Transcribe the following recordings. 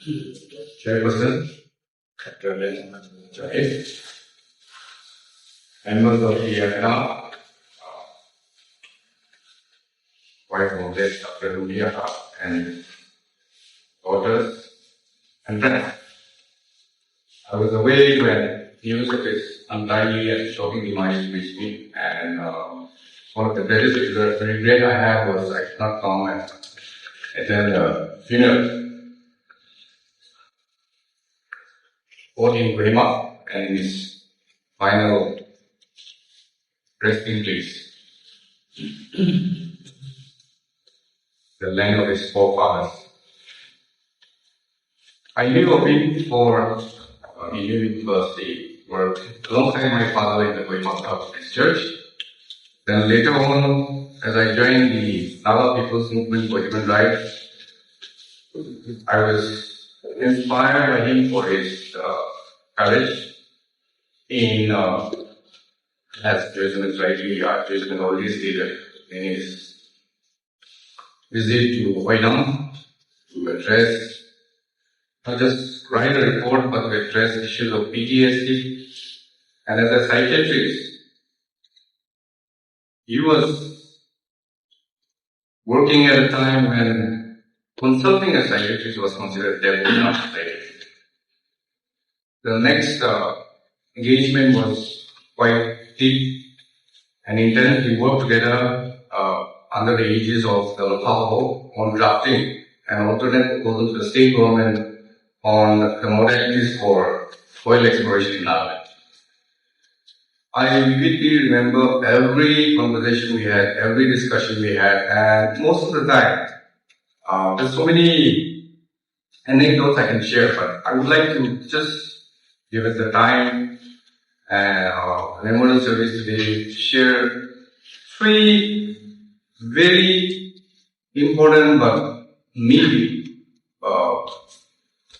Chairperson, Dr. Jai, members of the INA, wife of this Dr. Lulia, and daughters and friends. I was away when news of his untimely and shocking demise reached me, and one of the greatest regret I had was I could not come and attend the funeral. Both in Burma and in his final resting place, the land of his forefathers. I knew of him for university, worked alongside my father in the Burma Baptist Church. Then later on, as I joined the Naga People's Movement for Human Rights, I was inspired by him for his courage in, as Jason is rightly Jason always stated, in his visit to Huainam to address, not just write a report, but to address issues of PTSD. And as a psychiatrist, he was working at a time when consulting a psychiatrist was considered debt in our society. The next engagement was quite deep and intense. We worked together under the aegis of the PAO on drafting an alternate proposal to the state government on the modalities for oil exploration in Nagaland. I vividly remember every conversation we had, every discussion we had, and most of the time, there's so many anecdotes I can share, but I would like to just give us the time and memorial service today to share three very important but maybe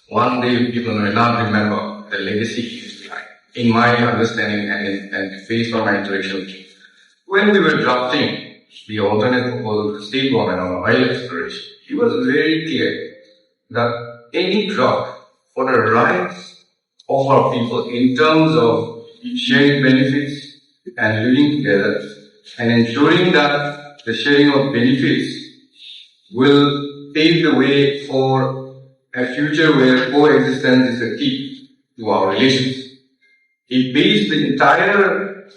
one day people may not remember the legacy he is behind. In my understanding and based on my interaction with him. When we were drafting the alternate proposal to the state government on oil exploration, he was very clear that any drug for the rights of our people in terms of sharing benefits and living together and ensuring that the sharing of benefits will pave the way for a future where coexistence is the key to our relations. He based the entire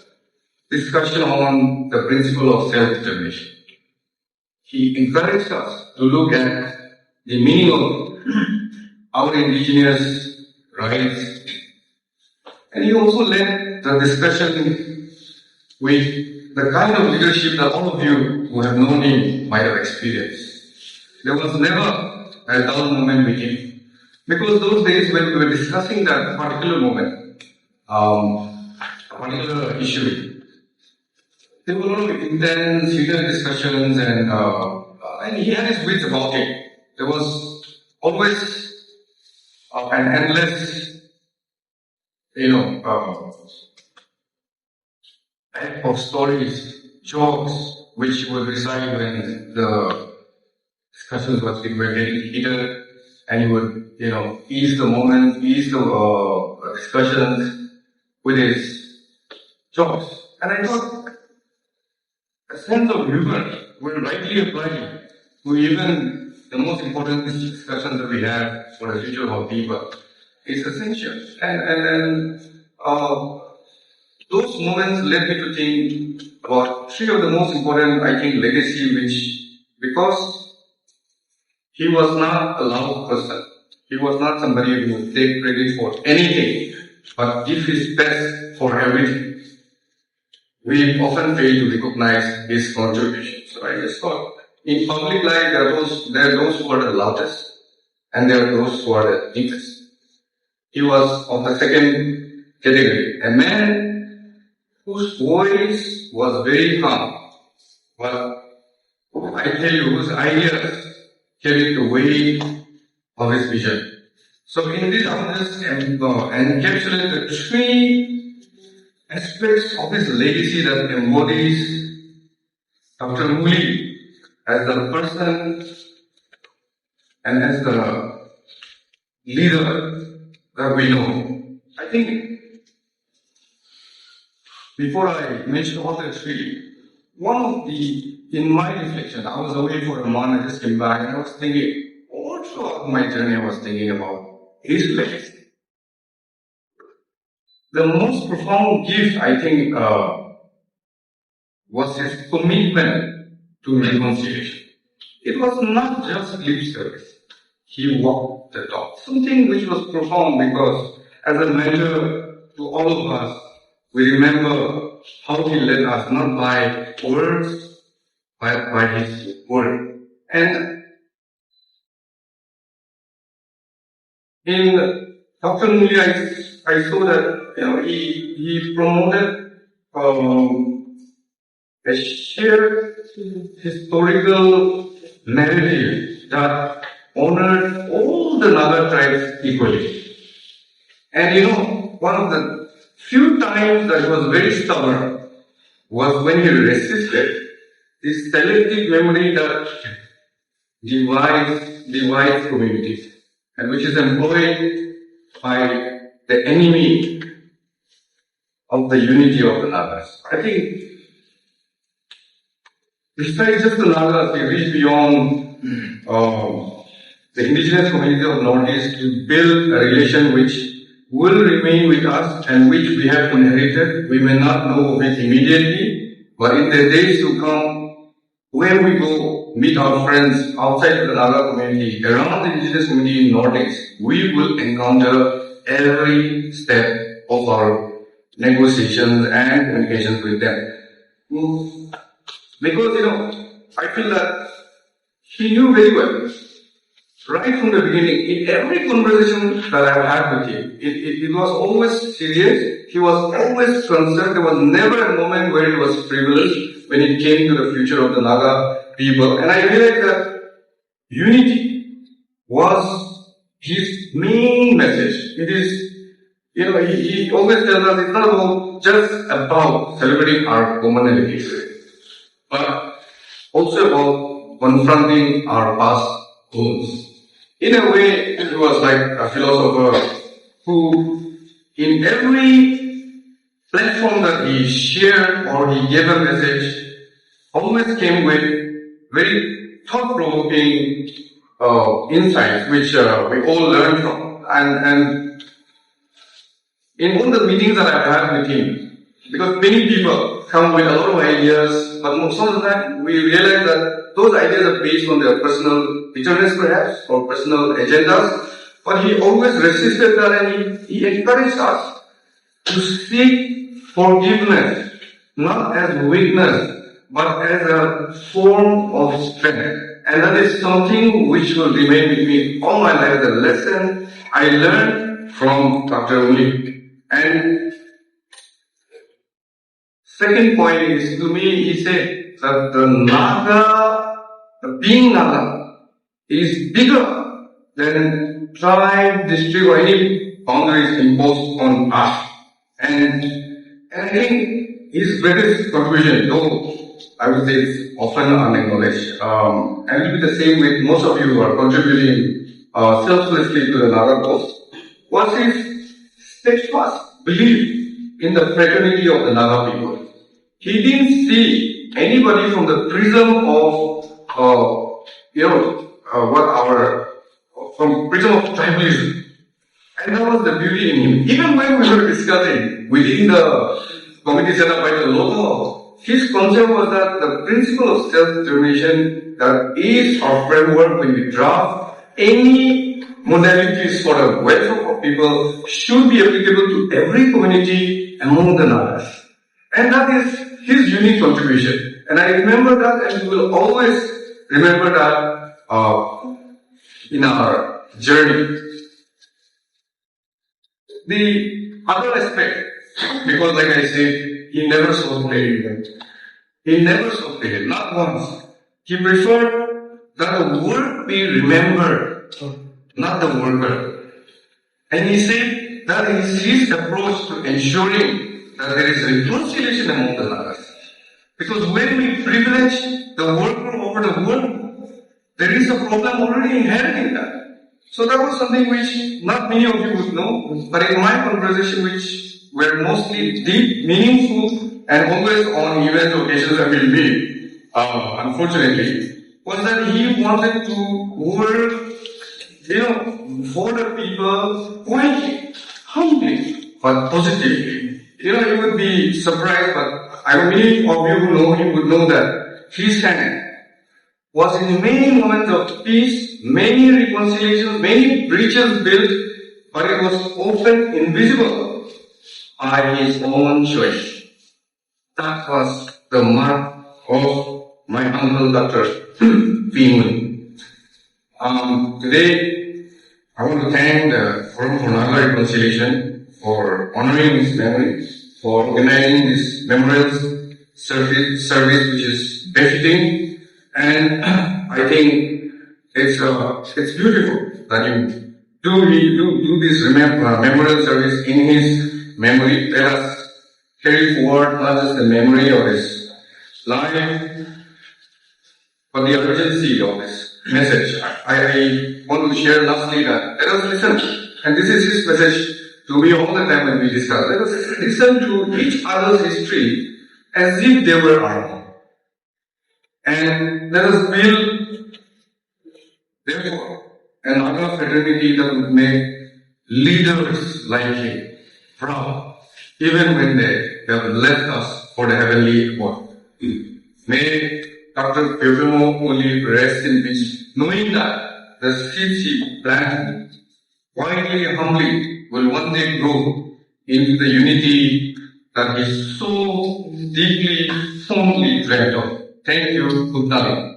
discussion on the principle of self-determination. He encouraged us to look at the meaning of our indigenous rights, and he also led the discussion with the kind of leadership that all of you who have known him might have experienced. There was never a dull moment with him, because those days when we were discussing that particular moment, a particular issue, there were a lot of intense, heated discussions, and he had his wits about it. There was always an endless, type of stories, jokes, which would recite when the discussions were getting heated, and he would, ease the moment, ease the discussions with his jokes. And I thought, a sense of humor will rightly apply to even the most important discussions that we have for the future of our people. It's essential. And those moments led me to think about three of the most important, I think, legacy, which, because he was not a loud person, he was not somebody who would take credit for anything, but give his best for everything. We often fail to recognize his contributions. So I just thought, in public life, there are those who are the loudest, and there are those who are the deepest. He was of the second category, a man whose voice was very calm, but I tell you, whose ideas carried the weight of his vision. So in this, I will just encapsulate the three aspects of his legacy that embodies Dr. Ngully as the person and as the leader that we know. I think before I mention all the three, in my reflection, I was away for a month, I just came back and I was thinking, all throughout my journey I was thinking about his legacy. The most profound gift, I think, was his commitment to reconciliation. It was not just lip service. He walked the talk. Something which was profound because as a mentor to all of us, we remember how he led us, not by words, but by his word. And in Dr. Ngully, I saw that he promoted a shared historical narrative that honored all the Naga tribes equally. And one of the few times that he was very stubborn was when he resisted this selective memory that divides communities and which is employed by the enemy of the unity of the Nagas. I think besides just the Nagas, we reach beyond the indigenous community of Northeast to build a relation which will remain with us and which we have inherited. We may not know of it immediately, but in the days to come, when we go meet our friends outside of the Naga community, around the indigenous community in Northeast, we will encounter every step of our negotiations and communications with them. Because, I feel that he knew very well, right from the beginning, in every conversation that I've had with him, it was always serious, he was always concerned, there was never a moment where he was privileged when it came to the future of the Naga people. And I realized that unity was his main message. It is, he always tells us it's not just about celebrating our commonalities, but also about confronting our past wounds. In a way, he was like a philosopher who, in every platform that he shared or he gave a message, always came with very thought-provoking insights, which we all learn from. And in all the meetings that I've had with him, because many people come with a lot of ideas, but most of the time we realize that those ideas are based on their personal bitterness perhaps, or personal agendas, but he always resisted that and he encouraged us to seek forgiveness, not as weakness, but as a form of strength. And that is something which will remain with me all my life, the lesson I learned from Dr. Ngully. And second point is, to me, he said that the being Naga is bigger than tribe, district, or any boundaries imposed on us. And I think his greatest contribution, though I would say it's often unacknowledged, and it will be the same with most of you who are contributing selflessly to the Naga cause, was his steadfast belief in the fraternity of the Naga people. He didn't see anybody from the prism of, from prism of tribalism. And that was the beauty in him. Even when we were discussing within the committee set up by the local, his concept was that the principle of self-determination that is our framework when we draft any modalities for the welfare of people should be applicable to every community among the Nagas. And that is his unique contribution. And I remember that, and we will always remember that in our journey. The other aspect, because like I said, he never saw failure. He never saw failure, not once. He preferred that the work be remembered, not the worker. And he said that is his approach to ensuring that there is reconciliation among the Nagas. Because when we privilege the worker over the work, there is a problem already inherent in that. So that was something which not many of you would know, but in my conversation, which were mostly deep, meaningful, and always on event occasions that will be, unfortunately, was that he wanted to work, for the people quietly, humbly, but positively. You would be surprised, but many of you who know him would know that his hand was in many moments of peace, many reconciliations, many bridges built, but it was often invisible by his own choice. That was the mark of my uncle, Dr. Phyobemo. Today, I want to thank the Forum for Naga Reconciliation for honoring his memory, for organizing this memorial service which is befitting, and I think it's beautiful that you do this memorial service in his memory. Let us carry forward not just the memory of his life, but the urgency of his message. I want to share lastly that let us listen, and this is his message to me all the time when we discuss. Let us listen to each other's history as if they were our own. And let us build, therefore, an Naga fraternity that would make leaders like him proud, even when they have left us for the heavenly world. May Dr. Phyobemo Ngully rest in peace, knowing that the seeds he planted, quietly and humbly, will one day grow into the unity that he so deeply, fondly dreamt of. Thank you. Good night.